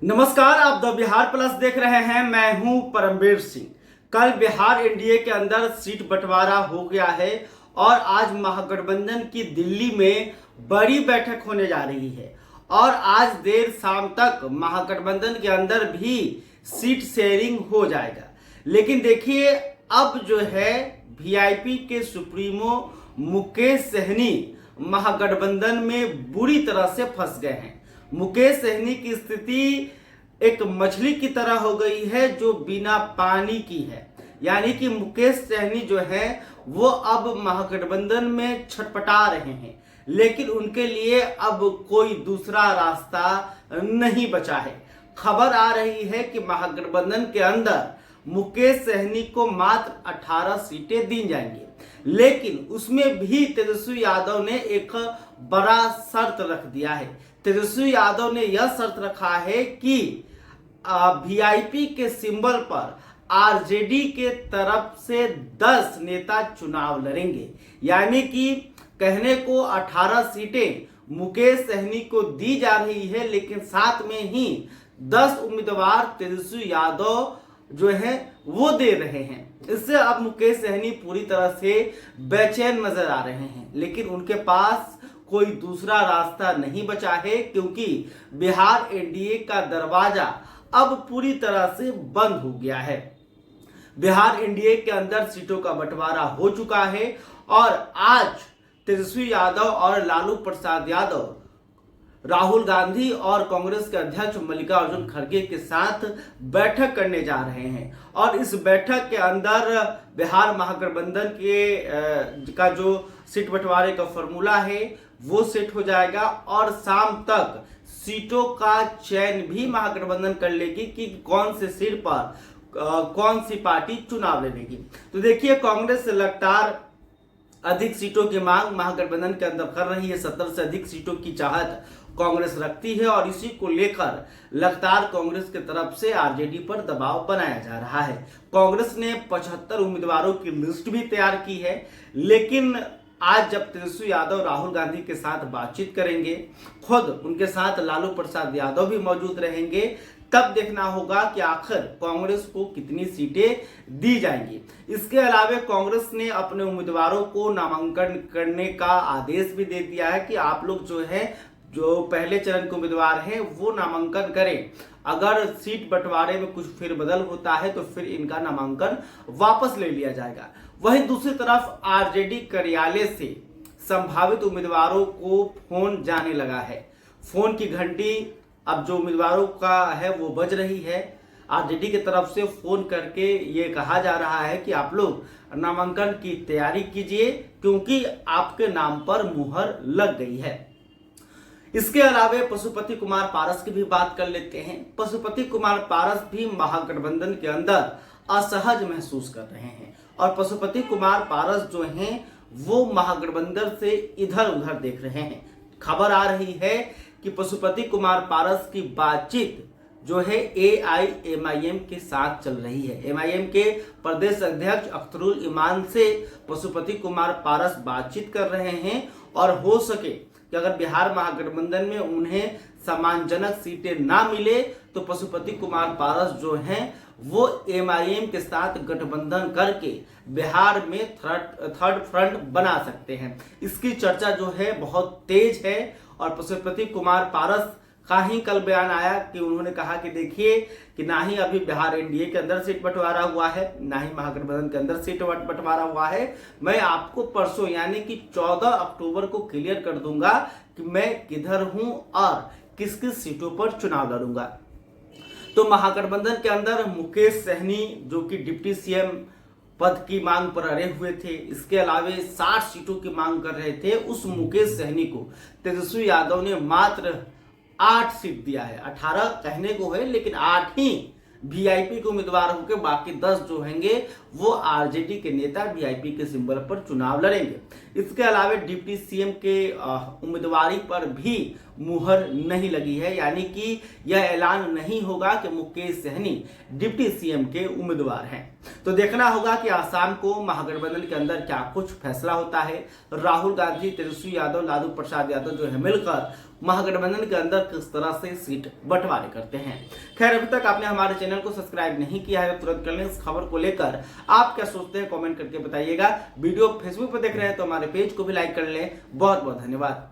नमस्कार, आप the Bihar plus देख रहे हैं। मैं हूं परमवीर सिंह। कल बिहार एनडीए के अंदर सीट बंटवारा हो गया है और आज महागठबंधन की दिल्ली में बड़ी बैठक होने जा रही है और आज देर शाम तक महागठबंधन के अंदर भी सीट शेयरिंग हो जाएगा। लेकिन देखिए, अब जो है वीआईपी के सुप्रीमो मुकेश सहनी महागठबंधन में बुरी तरह से फंस गए हैं। मुकेश सहनी की स्थिति एक मछली की तरह हो गई है जो बिना पानी की है। यानी कि मुकेश सहनी जो है वो अब महागठबंधन में छटपटा रहे हैं, लेकिन उनके लिए अब कोई दूसरा रास्ता नहीं बचा है। खबर आ रही है कि महागठबंधन के अंदर मुकेश सहनी को मात्र 18 सीटें दी जाएंगी, लेकिन उसमें भी तेजस्वी यादव ने एक बड़ा शर्त रख दिया है। तेजस्वी यादव ने यह शर्त रखा है कि वीआईपी के सिंबल पर आरजेडी के तरफ से 10 नेता चुनाव लड़ेंगे। यानी कि कहने को 18 सीटें मुकेश सहनी को दी जा रही है, लेकिन साथ में ही 10 उम्मीदवार तेजस्वी यादव जो है वो दे रहे हैं। इससे अब मुकेश सहनी पूरी तरह से बेचैन नजर आ रहे हैं, लेकिन उनके पास कोई दूसरा रास्ता नहीं बचा है, क्योंकि बिहार एनडीए का दरवाजा अब पूरी तरह से बंद हो गया है। बिहार एनडीए के अंदर सीटों का बंटवारा हो चुका है और आज तेजस्वी यादव और लालू प्रसाद यादव राहुल गांधी और कांग्रेस के अध्यक्ष मल्लिकार्जुन खड़गे के साथ बैठक करने जा रहे हैं और इस बैठक के अंदर बिहार महागठबंधन के का जो सीट बंटवारे का फॉर्मूला है वो सेट हो जाएगा और शाम तक सीटों का चयन भी महागठबंधन कर लेगी कि कौन से सीट पर कौन सी पार्टी चुनाव लड़ेगी। तो देखिए, कांग्रेस लगातार अधिक सीटों की मांग महागठबंधन के अंदर कर रही है। 70 से अधिक सीटों की चाहत कांग्रेस रखती है और इसी को लेकर लगातार कांग्रेस की तरफ से आरजेडी पर दबाव बनाया जा रहा है। कांग्रेस ने 75 उम्मीदवारों की लिस्ट भी तैयार की है, लेकिन आज जब तेजस्वी यादव राहुल गांधी के साथ बातचीत करेंगे, खुद उनके साथ लालू प्रसाद यादव भी मौजूद रहेंगे, तब देखना होगा कि आखिर कांग्रेस को कितनी सीटें दी जाएंगी। इसके अलावा कांग्रेस ने अपने उम्मीदवारों को नामांकन करने का आदेश भी दे दिया है कि आप लोग जो पहले चरण के उम्मीदवार हैं वो नामांकन करें। अगर सीट बंटवारे में कुछ फेरबदल होता है तो फिर इनका नामांकन वापस ले लिया जाएगा। वहीं दूसरी तरफ आरजेडी कार्यालय से संभावित उम्मीदवारों को फोन जाने लगा है। फोन की घंटी अब जो उम्मीदवारों का है वो बज रही है। आरजेडी की तरफ से फोन करके ये कहा जा रहा है कि आप लोग नामांकन की तैयारी कीजिए, क्योंकि आपके नाम पर मुहर लग गई है। इसके अलावा पशुपति कुमार पारस की भी बात कर लेते हैं। पशुपति कुमार पारस भी महागठबंधन के अंदर असहज महसूस कर रहे हैं और पशुपति कुमार पारस जो हैं वो महागठबंधन से इधर उधर देख रहे हैं। खबर आ रही है कि पशुपति कुमार पारस की बातचीत जो है एआईएमआईएम के साथ चल रही है। एमआईएम के प्रदेश अध्यक्ष अख्तरुल इमान से पशुपति कुमार पारस बातचीत कर रहे हैं और हो सके कि अगर बिहार महागठबंधन में उन्हें सम्मानजनक सीटें ना मिले तो पशुपति कुमार पारस जो हैं वो एमआईएम के साथ गठबंधन करके बिहार में थर्ड फ्रंट बना सकते हैं। इसकी चर्चा जो है बहुत तेज है और पशुपति कुमार पारस का ही कल बयान आया कि उन्होंने कहा कि देखिए कि ना ही अभी बिहार एनडीए के अंदर सीट बंटवारा हुआ है, ना ही महागठबंधन के अंदर सीट बंटवारा हुआ है। मैं आपको परसों यानी कि 14 अक्टूबर को क्लियर कर दूंगा कि मैं किधर हूं और किस किस सीटों पर चुनाव लड़ूंगा। तो महागठबंधन के अंदर मुकेश सहनी जो कि डिप्टी सीएम पद की मांग पर अड़े हुए थे, इसके अलावा 60 सीटों की मांग कर रहे थे, उस मुकेश सहनी को तेजस्वी यादव ने मात्र 8 सीट दिया है। 18 कहने को है, लेकिन 8 ही वीआईपी के उम्मीदवार होकर बाकी 10 जो होंगे वो आरजेडी के नेता वीआईपी के सिंबल पर चुनाव लड़ेंगे। इसके अलावा डिप्टी सीएम के उम्मीदवारी पर भी मुहर नहीं लगी है, यानी कि यह ऐलान नहीं होगा कि मुकेश सहनी डिप्टी सीएम के उम्मीदवार हैं। तो देखना होगा कि आसाम को महागठबंधन के अंदर क्या कुछ फैसला होता है। राहुल गांधी, तेजस्वी यादव, लालू प्रसाद यादव जो है मिलकर महागठबंधन के अंदर किस तरह से सीट बंटवारे करते हैं। खैर, अभी तक आपने हमारे चैनल को सब्सक्राइब नहीं किया है तो तुरंत कर लें। इस खबर को लेकर आप क्या सोचते हैं कमेंट करके बताइएगा। वीडियो फेसबुक पर देख रहे हैं तो हमारे पेज को भी लाइक कर लें। बहुत बहुत धन्यवाद।